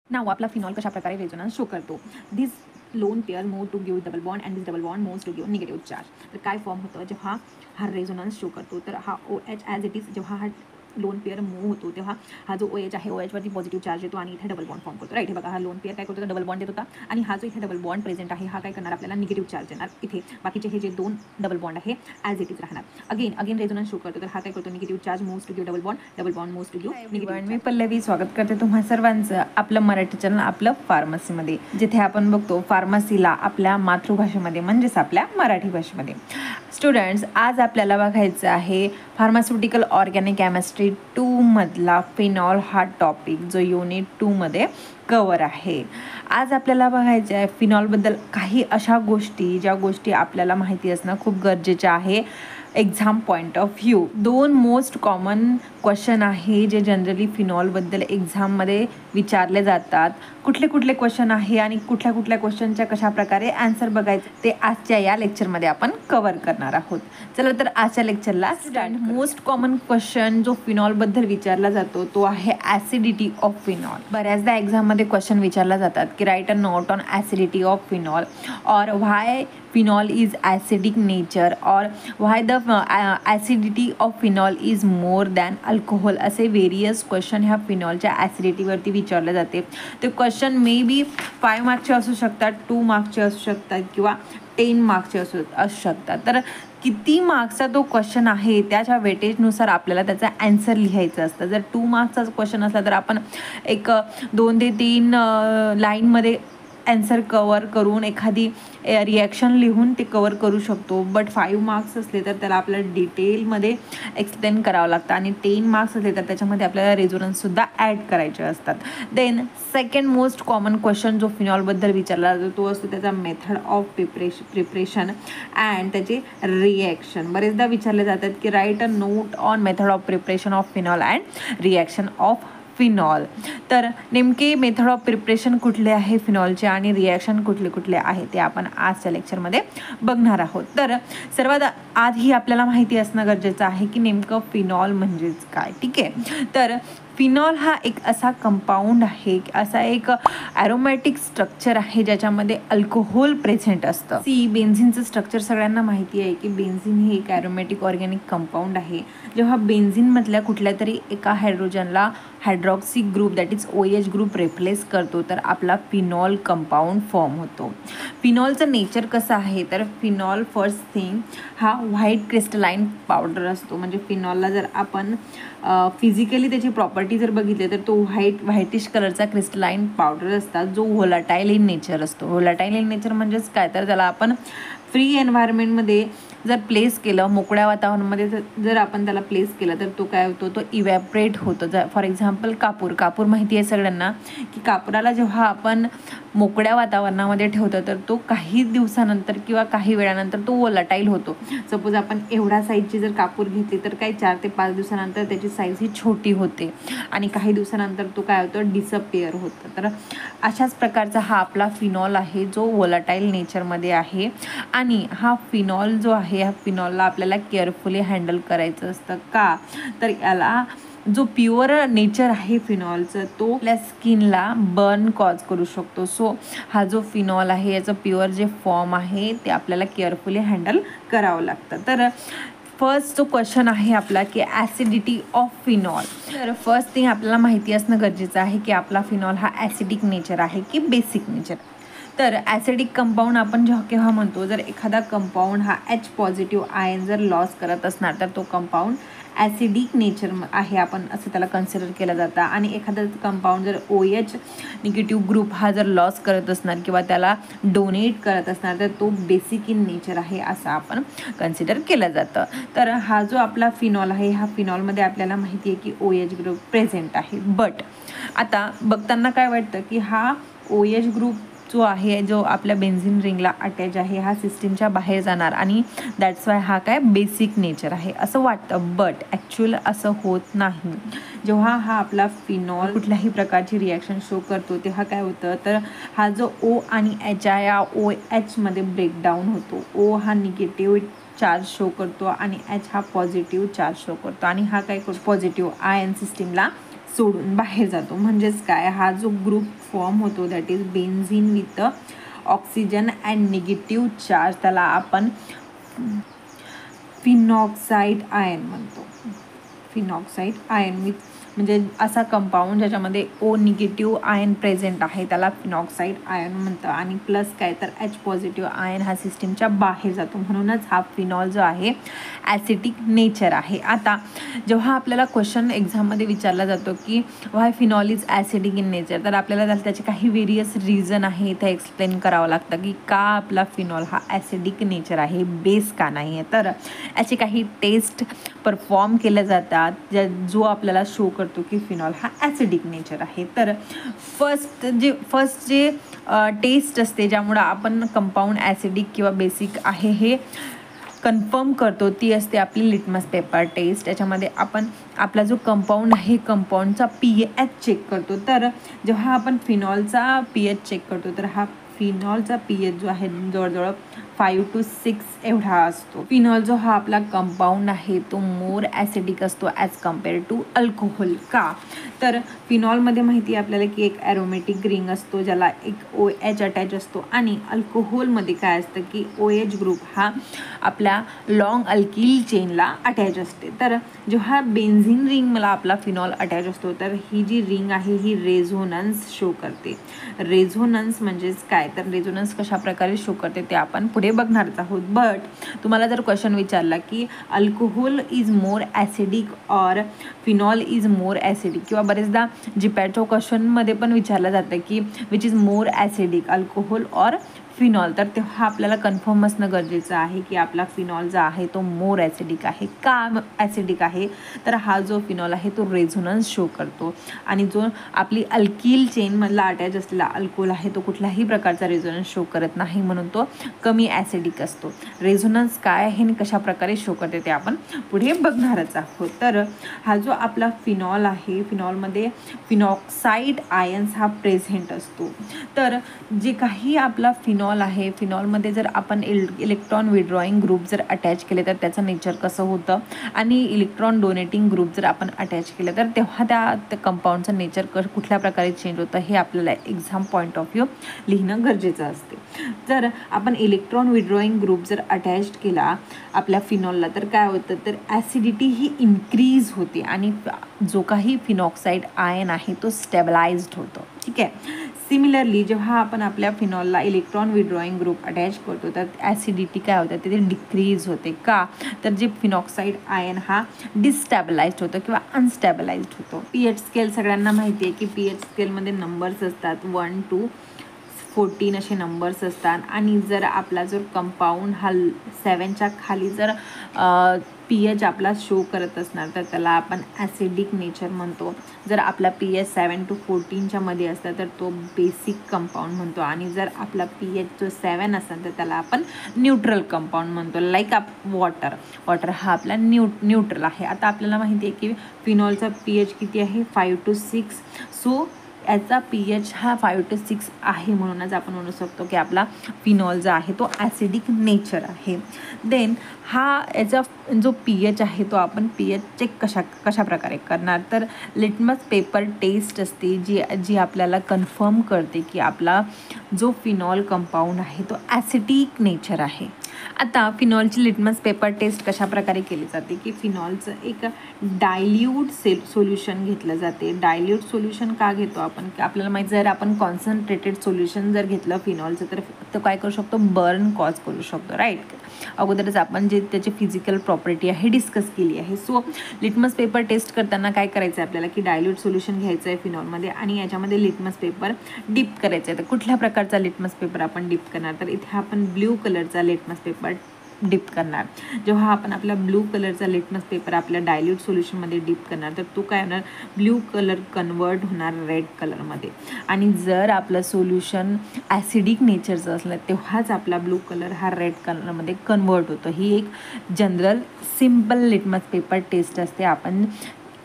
नाव आपला फिनॉल कशा प्रकारे रेझोनन्स शो करतो. This lone pair move to give double bond and this double bond moves to give negative charge. तर काय form होतं जेव्हा हा रेझोनन्स शो करतो. तर हा OH ॲज इट इज जेव्हा हा लोन पेअर मूव्ह होतो तेव्हा हा जो OH आहे OH वरती पॉझिटिव्ह चार्ज येतो आणि इथे डबल बॉन्ड फॉर्म करतो. राईट, हे बघा हा लोन पेअर काय करतो तर डबल बॉन्ड देत होता आणि हा जो इथे डबल बॉन्ड प्रेझेंट आहे हा काय करणार आपल्याला निगेटिव्ह चार्ज देणार. इथे बाकीचे हे जे दोन डबल बॉन्ड आहे ॲज इट इज राहणार. अगेन रेझोनन्स शो करतो. तर हा काय करतो negative charge moves to give double bond moves to give negative. मी पल्लवी स्वागत करते तुम्हा सर्वांचं आपलं मराठी चॅनल आपलं फार्मसीमध्ये, जिथे आपण बघतो फार्मसीला आपल्या मातृभाषेमध्ये म्हणजेच आपल्या मराठी भाषेमध्ये. स्टुडंट्स, आज आपल्याला बघायचं आहे फार्मास्युटिकल ऑर्गॅनिक केमिस्ट्री 2 मधला फिनॉल हा टॉपिक जो युनिट 2 मध्ये कवर आहे. आज आपल्याला बघायचं आहे फिनॉलबद्दल काही अशा गोष्टी ज्या गोष्टी आपल्याला माहिती असणं खूप गरजेचं आहे exam point of view. 2 most common question आहे जे जनरली फिनॉलबद्दल एक्झाममध्ये विचारले जातात. कुठले क्वेश्चन आहे आणि कुठल्या क्वेश्चनच्या कशा प्रकारे आन्सर बघायचं ते आजच्या या लेक्चरमध्ये आपण कव्हर करणार आहोत. चला तर आजच्या लेक्चरला स्टार्ट. मोस्ट कॉमन क्वेश्चन जो फिनॉलबद्दल विचारला जातो तो आहे ॲसिडिटी ऑफ फिनॉल. बऱ्याचदा एक्झाममध्ये क्वेश्चन विचारला जातात की write a note on acidity of phenol or why phenol is acidic nature or why the acidity of phenol is more than alcohol. असे वेरियस क्वेश्चन ह्या फिनॉलच्या ॲसिडिटीवरती विचारले जाते. ते क्वेश्चन मे बी 5 मार्क्सचे असू शकतात, 2 मार्क्सचे असू शकतात किंवा 10 मार्क्सचे असू शकतात. तर किती मार्क्सचा तो क्वेश्चन आहे त्याच्या वेटेजनुसार आपल्याला त्याचा ॲन्सर लिहायचं असतं. जर 2 मार्क्सचा क्वेश्चन असला तर आपण एक 2 ते 3 लाईनमध्ये ॲन्सर कवर करून एखादी रिॲक्शन लिहून ते कवर करू शकतो. बट 5 मार्क्स असले तर त्याला आपल्याला डिटेलमध्ये एक्सप्लेन करावं लागतं आणि 10 मार्क्स असले तर त्याच्यामध्ये आपल्याला रेझोनन्ससुद्धा ॲड करायचे असतात. Then second most common question जो फिनॉलबद्दल विचारला जातो तो असतो त्याचा मेथड ऑफ प्रिपरेशन अँड त्याचे रिॲक्शन. बरेचदा विचारले जातात की write a note on method of preparation of phenol and reaction of phenol. तर नेमके मेथड ऑफ प्रिपरेशन कुठले आहे फिनॉलचे आणि रिॲक्शन कुठले आहे ते आपण आजच्या लेक्चरमध्ये बघणार आहोत. तर सर्वात आधी आपल्याला माहिती असणं गरजेचं आहे की नेमकं फिनॉल म्हणजेच काय. ठीक आहे, तर फिनॉल हा एक असा कंपाऊंड आहे, असा एक ॲरोमॅटिक स्ट्रक्चर आहे ज्याच्यामध्ये अल्कोहोल प्रेझेंट असतं. बेन्झिनचं स्ट्रक्चर सगळ्यांना माहिती आहे की बेन्झिन हे एक ॲरोमॅटिक ऑर्गॅनिक कंपाऊंड आहे. जेव्हा बेन्झिनमधल्या कुठल्या तरी एका हायड्रोजनला hydroxy group that is OH group replace करतो तर आपला फिनॉल कंपाऊंड फॉर्म होतो. फिनॉलचं नेचर कसं आहे तर फिनॉल फर्स्ट थिंग हा व्हाईट क्रिस्टलाइन पावडर असतो. म्हणजे फिनॉलला जर आपण फिजिकली त्याची प्रॉपर्टी जर बघितली तर तो व्हाईटिश कलरचा क्रिस्टलाइन पावडर असतात जो व्होलाटाईल इन नेचर असतो. व्होलाटाईल इन नेचर म्हणजेच काय तर त्याला आपण फ्री एन्व्हायरमेंटमध्ये जर प्लेस केलं, मोकळ्या वातावरणामध्ये जर आपण त्याला प्लेस केलं तर तो काय होतो तो इव्हॅपरेट होतो. फॉर एक्झाम्पल कापूर माहिती आहे सगळ्यांना की कापराला जेव्हा आपण मोकळ्या वातावरणामध्ये ठेवतो तर तो काही दिवसानंतर किंवा काही वेळानंतर तो व्होलाटाईल होतो. सपोज आपण एवढ्या साईजची जर कापूर घेतली तर काही 4 ते 5 दिवसानंतर त्याची साईज ही छोटी होते आणि काही दिवसानंतर तो काय होतो डिसअपिअर होतं. तर अशाच प्रकारचा हा आपला फिनॉल आहे जो व्होलाटाईल नेचरमध्ये आहे. आणि हा फिनॉल जो आहे ह्या फिनॉलला आपल्याला केअरफुली हँडल करायचं असतं. का तर याला जो प्युअर नेचर आहे फिनॉलचं तो आपल्या स्किनला बर्न कॉज करू शकतो. सो हा जो फिनॉल आहे याचं प्युअर जे फॉर्म आहे ते आपल्याला केअरफुली हँडल करावं लागतं. तर फर्स्ट जो क्वेश्चन आहे आपला की ॲसिडिटी ऑफ फिनॉल. तर फर्स्ट थिंग आपल्याला माहिती असणं गरजेचं आहे की आपला फिनॉल हा ॲसिडिक नेचर आहे की बेसिक नेचर. तर ॲसिडिक कंपाऊंड आपण जेव्हा केव्हा म्हणतो जर एखादा कंपाऊंड हा H पॉझिटिव्ह आयन जर लॉस करत असणार तर तो कंपाऊंड ॲसिडिक नेचर आहे आपण असं त्याला कन्सिडर केलं जातं. आणि एखादा कंपाऊंड जर OH निगेटिव्ह ग्रुप हा जर लॉस करत असणार किंवा त्याला डोनेट करत असणार तर तो बेसिक इन नेचर आहे असं आपण कन्सिडर केलं जातं. तर हा जो आपला फिनॉल आहे ह्या फिनॉलमध्ये आपल्याला माहिती आहे की OH ग्रुप प्रेझेंट आहे. बट आता बघताना काय वाटतं की हा OH ग्रुप जो आहे जो आपल्या बेन्झिन रिंगला अटॅच आहे हा सिस्टीमच्या बाहेर जाणार आणि दॅट्स वाय हा काय बेसिक नेचर आहे असं वाटतं. बट ॲक्च्युअल असं होत नाही. जेव्हा हा आपला फिनॉल कुठल्याही प्रकारची रिॲक्शन शो करतो तेव्हा काय होतं तर हा जो O आणि H आहे या OH मध्ये ब्रेकडाऊन होतो. O हा निगेटिव्ह चार्ज शो करतो आणि H हा पॉझिटिव्ह चार्ज शो करतो आणि हा काय करतो पॉझिटिव्ह आयन सिस्टीमला सोडून बाहेर जातो. म्हणजेच काय, हा जो ग्रुप फॉर्म होतो that is benzene with oxygen and negative charge, त्याला आपण फिनॉक्साईड आयन म्हणतो. फिनॉक्साईड आयन विथ म्हणजे असा कंपाऊंड ज्याच्यामध्ये ओ निगेटिव्ह आयन प्रेझेंट आहे त्याला फिनॉक्साईड आयन म्हणतं. आणि प्लस काय तर एच पॉझिटिव्ह आयन हा सिस्टीमच्या बाहेर जातो. म्हणूनच हा फिनॉल जो आहे ॲसिडिक नेचर आहे. आता जेव्हा आपल्याला क्वेश्चन एक्झाममध्ये विचारला जातो की Y phenol is acidic in nature, तर आपल्याला त्याचे काही वेरियस रिझन आहे ते एक्सप्लेन करावं लागतं की का आपला फिनॉल हा ॲसिडिक नेचर आहे, बेस का नाही आहे. तर याचे काही टेस्ट परफॉर्म केल्या जातात जो आपल्याला शो करतो की फिनॉल हा ॲसिडिक नेचर आहे. तर फर्स्ट जे टेस्ट असते ज्यामुळं आपण कंपाऊंड ॲसिडिक किंवा बेसिक आहे हे कन्फर्म करतो ती असते आपली लिटमस पेपर टेस्ट. याच्यामध्ये आपण आपला जो कंपाऊंड आहे कंपाऊंडचा pH चेक करतो. तर जेव्हा आपण फिनॉलचा pH चेक करतो तर हा फिनॉलचा pH जो आहे जवळजवळ 5 to 6 एवढा असतो. फिनॉल जो हा आपला कंपाऊंड आहे तो मोर ॲसिडिक असतो ॲज कम्पेअर टू अल्कोहोल. का तर फिनॉलमध्ये माहिती आहे आपल्याला की एक ॲरोमॅटिक रिंग असतो ज्याला एक OH अटॅच असतो. आणि अल्कोहोलमध्ये काय असतं की OH ग्रुप हा आपल्या लॉंग अल्किल चेनला अटॅच असते. तर जेव्हा बेन्झीन रिंग मला आपला फिनॉल अटॅच असतो तर ही जी रिंग आहे ही रेझोनन्स शो करते. रेझोनन्स म्हणजेच काय तर रेझोनन्स कशा प्रकारे शो करते ते आपण पुढे बघणारच आहोत. बट तुम्हाला जर क्वेश्चन विचारला की alcohol is more acidic or phenol is more acidic, किंवा बरेचदा जीपॅटच्या क्वेश्चनमध्ये पण विचारलं जातं की which is more acidic alcohol or phenol, तर तेव्हा आपल्याला कन्फर्म असणं गरजेचं आहे की आपला फिनॉल जो आहे तो मोर ॲसिडिक आहे. का ॲसिडिक आहे तर हा जो फिनॉल आहे तो रेझोनन्स शो करतो. आणि जो आपली अल्किल चेनमधला अटॅच असलेला अल्कोहोल आहे तो कुठल्याही प्रकारचा रेझोनन्स शो करत नाही, म्हणून तो कमी ॲसिडिक असतो. रेझोनन्स काय आहे आणि कशा प्रकारे शो करते ते आपण पुढे बघणारच आहोत. तर हा जो आपला फिनॉल आहे फिनॉलमध्ये फिनॉक्साईड आयन्स हा प्रेझेंट असतो. तर जे काही आपला फिनॉल आहे फिनॉलमध्ये जर आपण इलेक्ट्रॉन विड्रॉईंग ग्रुप जर अटॅच केले तर त्याचं नेचर कसं होतं, आणि इलेक्ट्रॉन डोनेटिंग ग्रुप जर आपण अटॅच केले तर तेव्हा त्या कंपाऊंडचं नेचर कुठल्या प्रकारे चेंज होतं हे आपल्याला एक्झाम पॉईंट ऑफ व्ह्यू लिहिणं गरजेचं असते. जर आपण इलेक्ट्रॉन विड्रॉईंग ग्रुप जर अटॅच केला आपल्या फिनॉलला तर काय होतं तर ॲसिडिटी ही इन्क्रीज होते आणि जो काही फिनॉक्साईड आयन आहे तो स्टेबलाइज्ड होतो. ठीक आहे. सिमिलरली जेव्हा आपण आपल्या फिनॉलला इलेक्ट्रॉन विड्रॉईंग ग्रुप अटॅच करतो तर ॲसिडिटी काय होतं ते डिक्रीज होते. का तर जे फिनॉक्साईड आयन हा डिस्टॅबलाइज्ड होतो किंवा अनस्टॅबलाइज्ड होतो. pH स्केल सगळ्यांना माहिती आहे की pH स्केलमध्ये नंबर्स असतात 1 to 14 असे नंबर्स असतात. आणि जर आपला जो कंपाऊंड हा 7च्या खाली जर pH आपला शो करत असणार तर त्याला आपण ॲसिडिक नेचर म्हणतो. जर आपला pH 7 to 14च्या मध्ये असता तर तो बेसिक कंपाऊंड म्हणतो. आणि जर आपला pH जो 7 असेल तर त्याला आपण न्यूट्रल कंपाऊंड म्हणतो. लाईक वॉटर हा आपला न्यूट्रल आहे. आता आपल्याला माहिती आहे की फिनॉलचा pH किती आहे 5 to 6. सो याचा pH हा 5 to 6 आहे, म्हणूनच आपण म्हणू शकतो की आपला फिनॉल जो आहे तो ॲसिडिक नेचर आहे. देन हा याचा जो pH आहे तो आपण pH चेक कशा प्रकारे करणार तर लिटमस पेपर टेस्ट असते जी आपल्याला कन्फर्म करते की आपला जो फिनॉल कंपाऊंड आहे तो ॲसिडिक नेचर आहे. आता फिनॉलची लिटमस पेपर टेस्ट कशा प्रकारे केली जाते की फिनॉलचं एक डायल्यूट सोल्युशन घेतलं जाते. डायल्यूट सोल्युशन का घेतो आपण की आपल्याला माहिती जर आपण कॉन्सन्ट्रेटेड सोल्युशन जर घेतलं फिनॉलचं तर काय करू शकतो बर्न कॉज करू शकतो. राईट. अगोदरच आपण जे त्याची फिजिकल प्रॉपर्टी आहे डिस्कस केली आहे. सो लिटमस पेपर टेस्ट करताना काय करायचं आहे आपल्याला की डायल्यूट सोल्युशन घ्यायचं आहे फिनॉलमध्ये आणि याच्यामध्ये लिटमस पेपर डिप करायचं आहे. तर कुठल्या प्रकारचा लिटमस पेपर आपण डिप करणार तर इथे आपण ब्ल्यू कलरचा लिटमस पेपर डिप करणार. जेव्हा आपण आपला ब्लू कलरचा लिटमस पेपर आपल्या डायल्यूट सोल्युशनमध्ये डिप करणार तर तो काय होणार ब्ल्यू कलर कन्वर्ट होणार रेड कलरमध्ये. आणि जर आपलं सोल्युशन ॲसिडिक नेचरचं असलं तेव्हाच आपला ब्लू कलर हा रेड कलरमध्ये कन्वर्ट होतो. ही एक general simple litmus paper test असते. आपण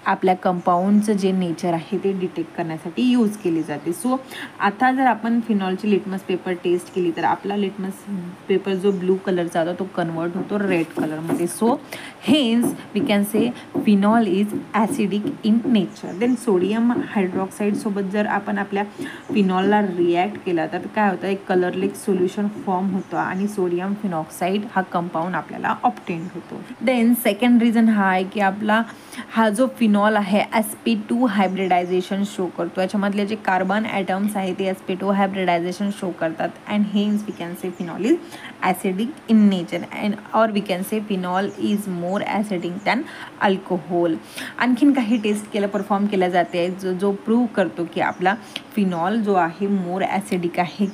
आपल्या कंपाऊंडचं जे नेचर आहे ते डिटेक्ट करण्यासाठी यूज केली जाते. सो आता जर आपण फिनॉलची लिटमस पेपर टेस्ट केली तर आपला लिटमस पेपर जो ब्लू कलरचा होता तो कन्वर्ट होतो रेड कलरमध्ये. So hence we can say phenol is acidic in nature. Then sodium hydroxide सोबत जर आपण आपल्या फिनॉलला रिॲक्ट केला तर काय होतं, एक कलरलेस सोल्युशन फॉर्म होतं आणि सोडियम फिनॉक्साईड हा कंपाऊंड आपल्याला ऑब्टेन होतो. देन सेकंड रिझन हा आहे की आपला हा जो फिनॉल आहे sp2 हायब्रिडायझेशन शो करतो. याच्यामधले जे कार्बन ॲटम्स आहे ते sp2 हायब्रिडायझेशन शो करतात and hence we can say phenol is acidic in nature and or we can say phenol is more acidic than alcohol. आणखीन काही टेस्ट परफॉर्म केल्या जाते जो प्रूव्ह करतो की आपला फिनॉल जो आहे मोर ॲसिडिक आहे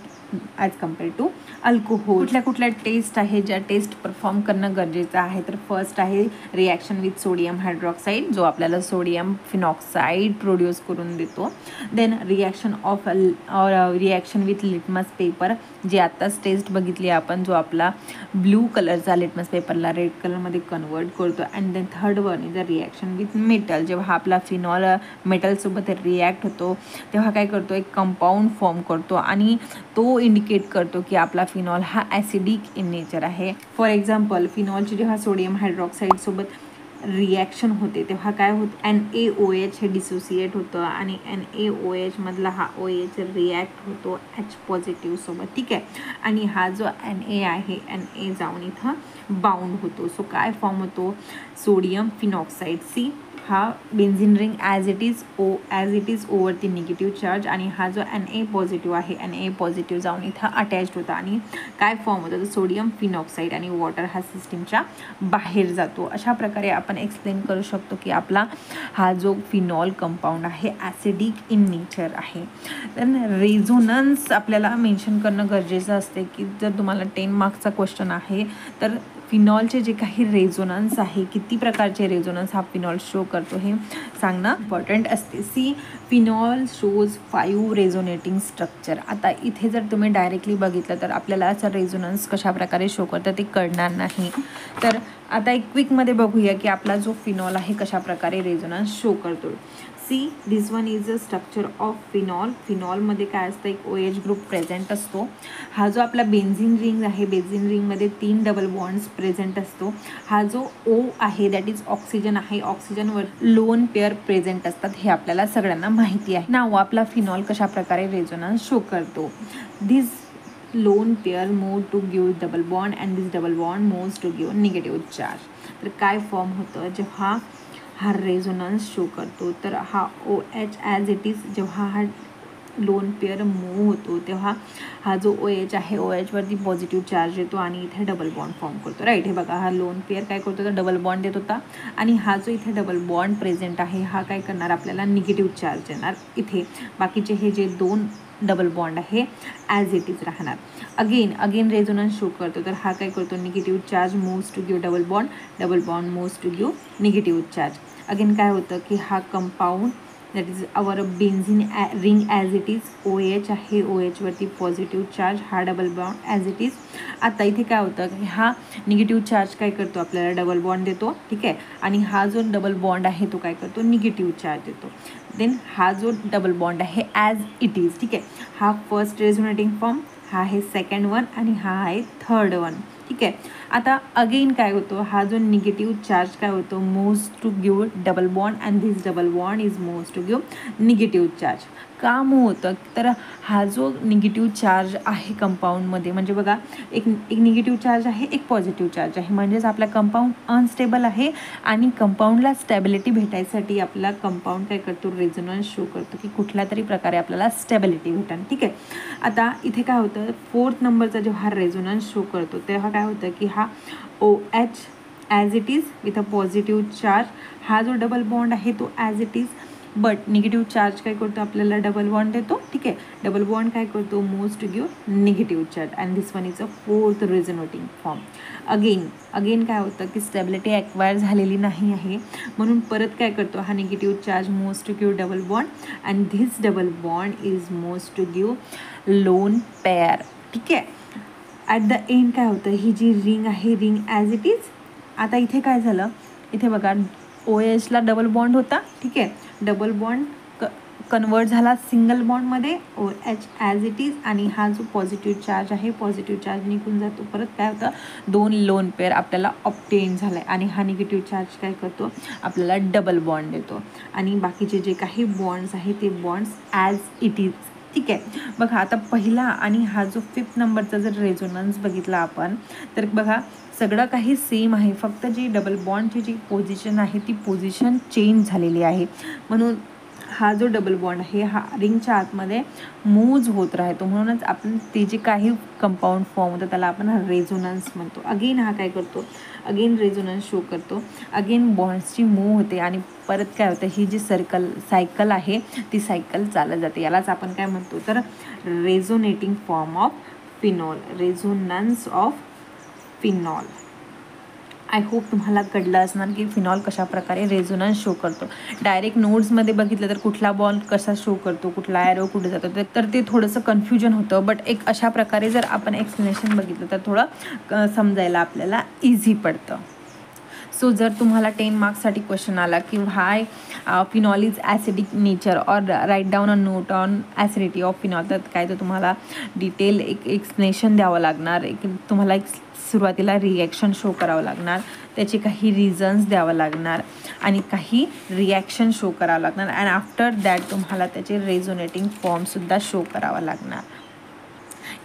ॲज कम्पेअर टू अल्कोहोल. कुठल्या टेस्ट आहे ज्या टेस्ट परफॉर्म करणं गरजेचं आहे, तर फर्स्ट आहे रिॲक्शन विथ सोडियम हायड्रॉक्साईड जो आपल्याला सोडियम फिनॉक्साईड प्रोड्यूस करून देतो. Then reaction with litmus paper जे आत्ताच टेस्ट बघितली आपण, जो आपला ब्लू कलरचा लिटमस पेपरला रेड कलरमध्ये कन्वर्ट करतो. And then third one is the reaction with metal. जेव्हा आपला फिनॉल मेटलसोबत रिॲक्ट होतो तेव्हा काय करतो, एक कंपाऊंड फॉर्म करतो आणि तो इंडिकेट करतो की आपला फिनॉल हा ॲसिडिक इन नेचर आहे. फॉर एक्झाम्पल फिनॉलची जेव्हा सोडियम हायड्रॉक्साईड सोबत रिॲक्शन होते तेव्हा काय होतं, NaOH हे डिसोसिएट होतं आणि NaOH मधला हा OH रिॲक्ट होतो H पॉझिटिव्ह सोबत. ठीक आहे, आणि हा जो Na आहे Na जाऊन इथं बाउंड होतो. सो काय फॉर्म होतो, सोडियम फिनॉक्साईड. सी हा benzene ring as it is ओवरती निगेटिव्ह चार्ज आणि हा जो Na पॉझिटिव्ह आहे Na पॉझिटिव्ह जाऊन इथं अटॅच्ड होता आणि काय फॉर्म होतं, तर सोडियम फिनॉक्साईड आणि वॉटर हा सिस्टीमच्या बाहेर जातो. अशा प्रकारे आपण एक्सप्लेन करू शकतो की आपला हा जो फिनॉल कंपाऊंड आहे ॲसिडिक इन नेचर आहे. तर रेझोनन्स आपल्याला मेन्शन करणं गरजेचं असते की जर तुम्हाला 10 मार्क्सचा क्वेश्चन आहे तर फिनॉलचे जे काही रेझोनन्स आहे, किती प्रकारचे रेझोनन्स हा फिनॉल शो करतो हे सांगणं इम्पॉर्टंट असते. See phenol shows 5 resonating structure. आता इथे जर तुम्ही डायरेक्टली बघितलं तर आपल्याला असं रेझोनन्स कशा प्रकारे शो करतं ते कळणार नाही. तर आता एक क्विकमध्ये बघूया की आपला जो फिनॉल आहे कशा प्रकारे रेझोनन्स शो करतो. See this one is a structure of phenol. फिनॉलमध्ये काय असतं, एक OH ग्रुप प्रेझेंट असतो. हा जो आपला बेन्झिन रिंग आहे, बेन्झिन रिंगमध्ये 3 डबल बॉन्ड्स प्रेझेंट असतो. हा जो O आहे दॅट इज ऑक्सिजन आहे, ऑक्सिजनवर लोन पेअर प्रेझेंट असतात, हे आपल्याला सगळ्यांना माहिती आहे. नाव आपला फिनॉल कशा प्रकारे रेझोनन्स शो करतो. This lone pair move to give double bond and this double bond moves to give negative charge. तर काय फॉर्म होतं जेव्हा हा रेझोनन्स शो करतो, तर हा OH ॲज इट इज जेव्हा हा लोन पेअर मूव होतो तेव्हा हा जो OH आहे OH वरती पॉझिटिव्ह चार्ज येतो आणि इथे डबल बॉन्ड फॉर्म करतो. राईट, हे बघा हा लोन पेअर काय करतो तर डबल बॉन्ड देत होता आणि हा जो इथे डबल बॉन्ड प्रेझेंट आहे हा काय करणार, आपल्याला निगेटिव्ह चार्ज देणार इथे. बाकीचे हे जे 2 डबल बॉन्ड आहे ॲज इट इज राहणार. अगेन रेझोनन्स शो करतो, तर हा काय करतो, negative charge moves to give double bond moves to give negative charge. Again काय होतं की हा compound that is our benzene ring as it is OH आहे, OH वरती पॉझिटिव्ह चार्ज, हा double bond as it is. आता इथे काय होतं की हा निगेटिव्ह चार्ज काय करतो, आपल्याला डबल बॉन्ड देतो. ठीक आहे, आणि हा जो डबल बॉन्ड आहे तो काय करतो, निगेटिव्ह चार्ज देतो. देन हा जो डबल बॉन्ड आहे ॲज इट इज. ठीक आहे, हा फर्स्ट रेझोनेटिंग फॉर्म, हा आहे सेकंड वन आणि हा आहे थर्ड वन. ठीक आहे, आता अगेन काय होतं, हा जो निगेटिव्ह चार्ज काय होतो, moves to give double bond and this double bond is moves to give negative charge. का मूव होतं, तर हा जो निगेटिव्ह चार्ज आहे कंपाऊंडमध्ये, म्हणजे बघा एक निगेटिव्ह चार्ज आहे, एक पॉझिटिव्ह चार्ज आहे, म्हणजेच आपला कंपाऊंड अनस्टेबल आहे आणि कंपाऊंडला स्टॅबिलिटी भेटायसाठी आपला कंपाऊंड काय करतो, रेझोनन्स शो करतो की कुठल्या तरी प्रकारे आपल्याला स्टॅबिलिटी भेटेल. ठीक आहे, आता इथे काय होतं, 4th नंबरचा जेव्हा हा रेझोनन्स शो करतो तेव्हा काय होतं की हा OH as it is with a positive charge, हा जो डबल बॉन्ड आहे तो as it is, but negative charge काय करतो, आपल्याला डबल बॉन्ड देतो. ठीक आहे, डबल बॉन्ड काय करतो, moves to give negative charge and this one is a 4th resonating form. Again काय होतं की स्टॅबिलिटी ॲक्वायर झालेली नाही आहे, म्हणून परत काय करतो, हा negative charge moves to give double bond and this double bond is moves to give lone pair. ठीक आहे, ॲट द एंड काय होतं, ही जी रिंग आहे रिंग ॲज इट इज. आता इथे काय झालं, इथे बघा OH ला डबल बॉन्ड होता, ठीक आहे, डबल बॉन्ड कन्वर्ट झाला सिंगल बॉन्डमध्ये OH ॲज इट इज, आणि हा जो पॉझिटिव्ह चार्ज आहे पॉझिटिव्ह चार्ज निघून जातो. परत काय होतं, 2 लोन पेअर आपल्याला ऑप्टेन झाला आहे, आणि हा निगेटिव्ह चार्ज काय करतो, आपल्याला डबल बॉन्ड देतो, आणि बाकीचे जे काही बॉन्ड्स आहे ते बॉन्ड्स ॲज इट इज. ठीक आहे, बघा आता पहिला आणि हा जो 5th नंबरचा जर रेझोनन्स बघितला आपण तर बघा सगळं काही सेम आहे, फक्त जी डबल बॉन्डची जी पोझिशन आहे ती पोझिशन चेंज झालेली आहे. म्हणून हा जो डबल बॉन्ड आहे हा रिंगच्या आतमध्ये मूव्ज होत राहतो. म्हणूनच आपण ते जे काही कंपाऊंड फॉर्म होतं त्याला आपण रेझोनन्स म्हणतो. अगेन हा काय करतो, अगेन रेझोनन्स शो करतो, अगेन बॉन्ड्सची मूव होते, आणि परत काय होतं, ही जी सायकल आहे ती सायकल चालत जाते. यालाच आपण काय म्हणतो तर resonating form of phenol, resonance of phenol. I hope तुम्हाला कळलं असणार की फिनॉल कशा प्रकारे रेझोनन्स शो करतो. डायरेक्ट नोट्समध्ये बघितलं तर कुठला बॉल कसा शो करतो, कुठला ॲरो कुठे जातो तर ते थोडंसं कन्फ्युजन होतं. बट एक अशा प्रकारे जर आपण एक्सप्लेनेशन बघितलं तर थोडं समजायला आपल्याला इझी पडतं. सो जर तुम्हाला 10 मार्क्ससाठी क्वेश्चन आला की why phenol is acidic nature और write down a note on acidity of phenol, तर काय तर तुम्हाला डिटेल एक एक्सप्लेनेशन द्यावं लागणार, तुम्हाला एक सुरुवातीला रिॲक्शन शो करावं लागणार, त्याचे काही रिझन्स द्यावं लागणार, आणि काही रिॲक्शन शो करावं लागणार, अँड आफ्टर दॅट तुम्हाला त्याचे रेझोनेटिंग फॉर्मसुद्धा शो करावा लागणार.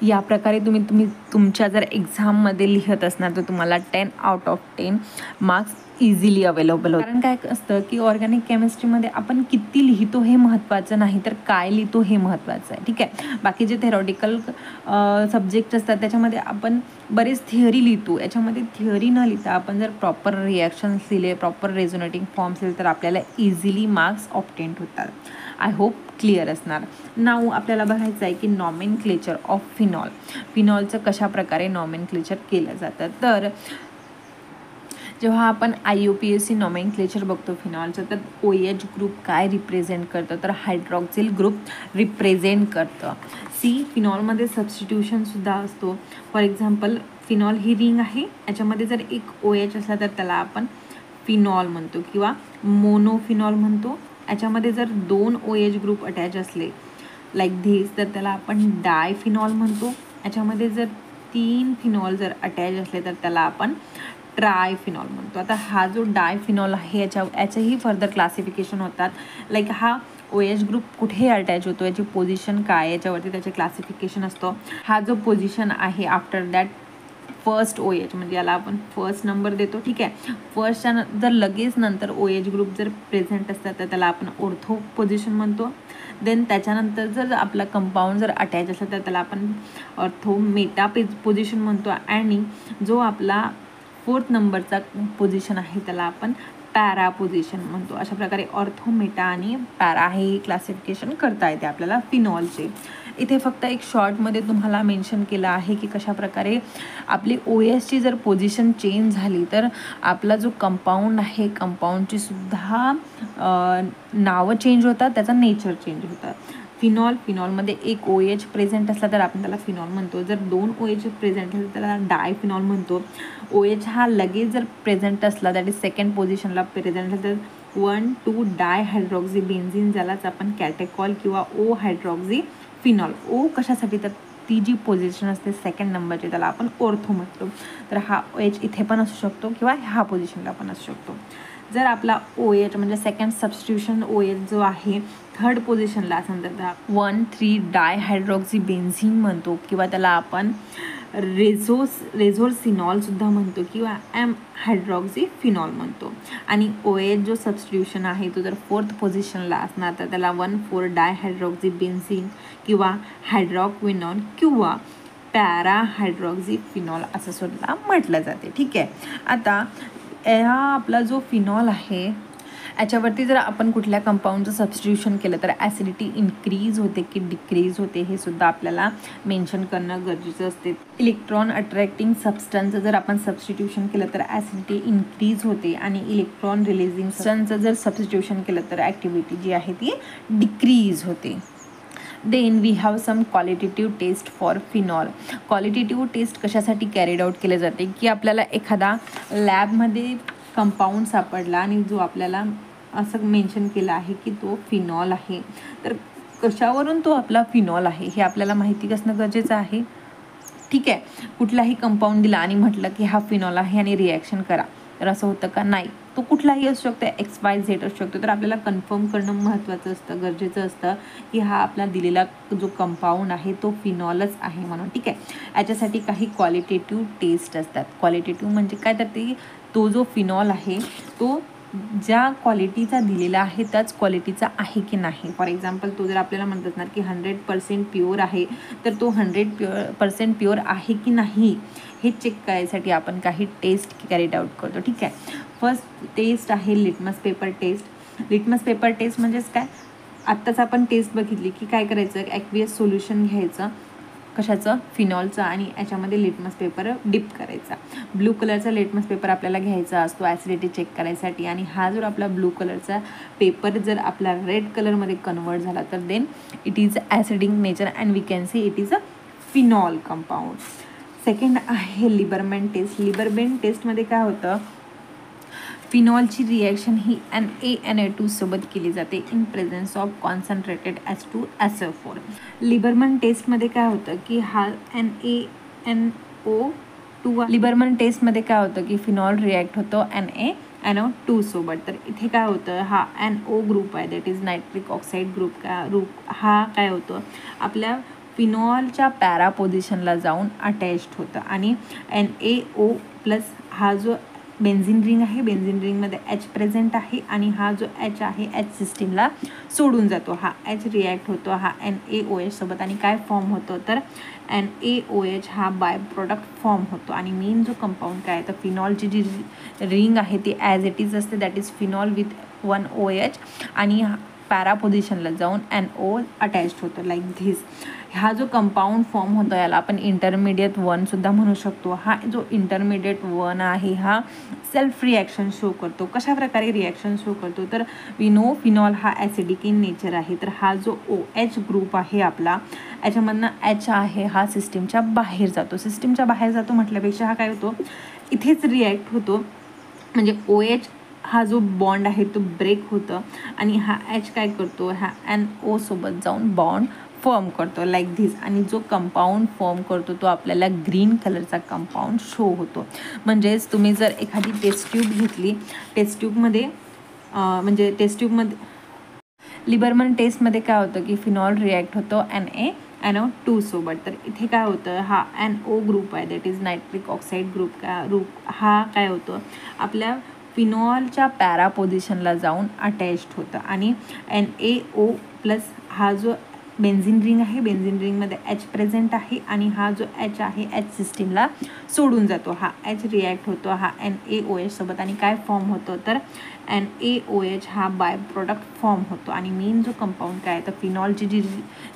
या प्रकारे तुम्ही तुमच्या जर एक्झाममध्ये लिहत असणार तर तुम्हाला 10 out of 10 marks easily available होतं. कारण काय असतं की ऑर्गॅनिक केमिस्ट्रीमध्ये आपण किती लिहितो हे महत्त्वाचं नाही, तर काय लिहितो हे महत्त्वाचं आहे. ठीक आहे, बाकी जे थेरॉटिकल सब्जेक्ट असतात त्याच्यामध्ये आपण बरेच थिअरी लिहितो, याच्यामध्ये थिअरी न लिहिता आपण जर प्रॉपर रिॲक्शन्स लिहिले, प्रॉपर रेझोनेटिंग फॉर्म्स लिहिले तर आपल्याला इझिली मार्क्स ऑब्टेंट होतात. आय होप क्लिअर असणार. नाऊ आपल्याला बघायचं आहे की नॉमेनक्लेचर ऑफ फिनॉल, फिनॉलचं कशा प्रकारे नॉमेनक्लेचर केलं जातं. तर जेव्हा आपण IUPAC नॉमेनक्लेचर बघतो फिनॉलचं, तर OH ग्रुप काय रिप्रेझेंट करतं, तर हायड्रॉक्सिल ग्रुप रिप्रेझेंट करतं. फिनॉलमध्ये सबस्टिट्यूशनसुद्धा असतो. For example phenol he ring आहे, याच्यामध्ये जर एक OH असला तर त्याला आपण फिनॉल म्हणतो किंवा मोनोफिनॉल म्हणतो. याच्यामध्ये जर 2 OH ग्रुप अटॅच असले लाईक धिस तर त्याला आपण डायफिनॉल म्हणतो. याच्यामध्ये जर 3 फिनॉल जर अटॅच असले तर त्याला आपण ट्रायफिनॉल म्हणतो. आता हा जो डायफिनॉल आहे याच्याही फर्दर क्लासिफिकेशन होतात. लाईक हा OH ग्रुप कुठे अटॅच होतो, याची पोझिशन काय, याच्यावरती त्याचे क्लासिफिकेशन असतं. हा जो पोझिशन आहे आफ्टर दॅट फर्स्ट OH म्हणजे याला आपण फर्स्ट नंबर देतो. ठीक आहे, फर्स्टच्या जर लगेच नंतर OH ग्रुप जर प्रेझेंट असतात तर त्याला आपण ऑर्थो पोझिशन म्हणतो. देन त्याच्यानंतर जर आपला कंपाऊंड जर अटॅच असला तर त्याला आपण ऑर्थो मेटा पोझिशन म्हणतो. आणि जो आपला 4th नंबरचा पोझिशन आहे त्याला आपण पॅरा पोझिशन म्हणतो. अशा प्रकारे ऑर्थो, मेटा आणि पॅरा हे क्लासिफिकेशन करता येते आपल्याला फिनॉलचे. इथे फक्त एक शॉर्टमध्ये तुम्हाला मेन्शन केलं आहे की कशा प्रकारे आपली OHची जर पोझिशन चेंज झाली तर आपला जो कंपाऊंड आहे कंपाऊंडची सुद्धा नावं चेंज होतात, त्याचा नेचर चेंज होतं. फिनॉलमध्ये एक OH प्रेझेंट असला तर आपण त्याला फिनॉल म्हणतो. जर 2 OH प्रेझेंट असला तर त्याला डायफिनॉल म्हणतो. OH हा लगेच जर प्रेझेंट असला दॅट इज सेकंड पोझिशनला प्रेझेंट असला तर 1,2 डायहायड्रॉक्झी बेन्झीन ज्यालाच आपण कॅटेकॉल किंवा O हायड्रॉक्झी फिनॉल. O कशासाठी तर ती जी पोझिशन असते सेकंड नंबरची त्याला आपण ऑर्थो म्हणतो. तर हा OH इथे पण असू शकतो किंवा ह्या पोझिशनला पण असू शकतो. जर आपला OH म्हणजे सेकंड सबस्टिट्यूशन OH जो आहे थर्ड पोझिशनला असेल तर त्याला 1,3 डायहायड्रॉक्झी बेन्झीन म्हणतो किंवा त्याला आपण रेझोरसिनॉल सुद्धा म्हणतो किंवा M हायड्रॉक्झी फिनॉल म्हणतो. आणि OH जो सबस्टिट्यूशन आहे तो जर 4th पोझिशनला असणार तर त्याला 1,4 डायहायड्रॉक्झी बेन्झीन किंवा हायड्रॉक्विनॉल किंवा पॅरा हायड्रॉक्झी फिनॉल असं सुद्धा म्हटलं जाते. ठीक आहे, आता हा आपला जो फिनॉल आहे याच्यावरती जर आपण कुठल्या कंपाऊंडचं सबस्टिट्यूशन केलं तर ॲसिडिटी इन्क्रीज होते की डिक्रीज होते हे सुद्धा आपल्याला मेन्शन करणं गरजेचं असते. इलेक्ट्रॉन अट्रॅक्टिंग सबस्टन्सचं जर आपण सबस्टिट्यूशन केलं तर ॲसिडिटी इन्क्रीज होते, आणि इलेक्ट्रॉन रिलीजिंग सबस्टन्सचं जर सबस्टिट्यूशन केलं तर ॲक्टिव्हिटी जी आहे ती डिक्रीज होते. Then we have some qualitative test for phenol. Qualitative test कशासाठी कॅरीड आउट केले जाते की आपल्याला एखादा लॅबमध्ये कंपाऊंड सापडला आणि जो आपल्याला असं मेन्शन केलं आहे की तो फिनॉल आहे. तर कशावरून तो आपला फिनॉल आहे हे आपल्याला माहिती असणं गरजेचं आहे. ठीक आहे, कुठलाही कंपाऊंड दिला आणि म्हटलं की हा फिनॉल आहे आणि रिॲक्शन करा, तर असं होतं का? नाही, तो कुठलाही असू शकतो, XYZ असू शकतो. तर आपल्याला कन्फर्म करणं महत्त्वाचं असतं, गरजेचं असतं की हा आपला दिलेला जो कंपाऊंड आहे तो फिनॉलच आहे म्हणून. ठीक आहे, याच्यासाठी काही क्वालिटेटिव्ह टेस्ट असतात. क्वालिटेटिव्ह म्हणजे काय? तर ते तो जो फिनॉल आहे तो ज्या क्वालिटीचा दिलेला आहे त्याच क्वालिटीचा आहे की नाही. फॉर एक्झाम्पल, तो जर आपल्याला म्हणत असणार की 100% प्युअर आहे, तर तो 100% प्युअर आहे की नाही हे चेक करायसाठी आपण काही टेस्ट कॅरीड आउट करतो. ठीक आहे, फर्स्ट टेस्ट आहे litmus paper test. Litmus paper test म्हणजेच काय? आत्ताच आपण टेस्ट बघितली की काय करायचं, ॲक्वियस सोल्युशन घ्यायचं, कशाचं? फिनॉलचं, आणि याच्यामध्ये लिटमस पेपर डिप करायचा. ब्लू कलरचा लिटमस पेपर आपल्याला घ्यायचा असतो ॲसिडिटी चेक करायसाठी, आणि हा जर आपला ब्लू कलरचा पेपर जर आपला रेड कलरमध्ये कन्वर्ट झाला तर then it is acidic nature and we can see it is a phenol compound. Second आहे लिबरमेंट टेस्ट. लिबरमेंट टेस्टमध्ये काय होतं? फिनॉलची रिॲक्शन ही NaNO2 सोबत केली जाते in presence of concentrated H2SO4. Lieberman टेस्टमध्ये काय होतं की हा NaNO2 लिबरमन टेस्टमध्ये काय होतं की फिनॉल रिॲक्ट होतो NaNO2 सोबत. तर इथे काय होतं, हा NO ग्रुप आहे, that is nitric oxide group हा काय होतं आपल्या फिनॉलच्या पॅरा पोझिशनला जाऊन अटॅच्ड होतं, आणि NaO प्लस हा जो बेन्झिन रिंग आहे, बेन्झिन रिंगमध्ये H प्रेझेंट आहे, आणि हा जो H आहे H सिस्टीमला सोडून जातो. हा H रिॲक्ट होतो हा NaOH सोबत, आणि काय फॉर्म होतो तर NaOH हा बाय प्रोडक्ट फॉर्म होतो. आणि मेन जो कंपाऊंड काय आहे तर फिनॉलची जी रिंग आहे ती ॲज इट इज असते, that is phenol with 1 OH, आणि पॅरा पोझिशनला जाऊन NO अटॅच्ड होतो लाईक धिस. हा जो कंपाऊंड फॉर्म होतो याला आपण इंटरमिडिएट 1 सुद्धा म्हणू शकतो. हा जो इंटरमिडिएट 1 आहे हा सेल्फ रिॲक्शन शो करतो. कशा प्रकारे रिॲक्शन शो करतो तर वी नो फिनॉल हा ॲसिडिक इन नेचर आहे. तर हा जो OH ग्रुप आहे आपला, याच्यामधनं H आहे हा सिस्टीमच्या बाहेर जातो. सिस्टीमच्या बाहेर जातो म्हटल्यापेक्षा हा काय होतो, इथेच रिॲक्ट होतो, म्हणजे OH हा जो बॉन्ड आहे तो ब्रेक होतं, आणि हा H काय करतो, हा NO सोबत जाऊन बॉन्ड फॉर्म करतो लाईक धिस. आणि जो कंपाऊंड फॉर्म करतो तो आपल्याला ग्रीन कलरचा कंपाऊंड शो होतो. म्हणजेच तुम्ही जर एखादी टेस्ट ट्यूब घेतली, टेस्ट ट्यूबमध्ये म्हणजे टेस्ट ट्यूबमध्ये लिबरमन टेस्टमध्ये काय होतं की फिनॉल रिॲक्ट होतो NaNO2 सोबत. तर इथे काय होतं, हा NO ग्रुप आहे, that is nitric oxide group हा काय होतं आपल्या फिनॉलच्या पॅरा पोझिशनला जाऊन अटॅच्ड होतं, आणि NaO प्लस हा जो बेन्झिन रिंग आहे, बेन्झिन रिंगमध्ये H प्रेझेंट आहे, आणि हा जो H आहे H सिस्टीमला सोडून जातो. हा H रिॲक्ट होतो हा NaOH सोबत, आणि काय फॉर्म होतो तर NaOH हा बाय प्रोडक्ट फॉर्म होतो. आणि मेन जो कंपाऊंड काय आहे तर फिनॉलची जी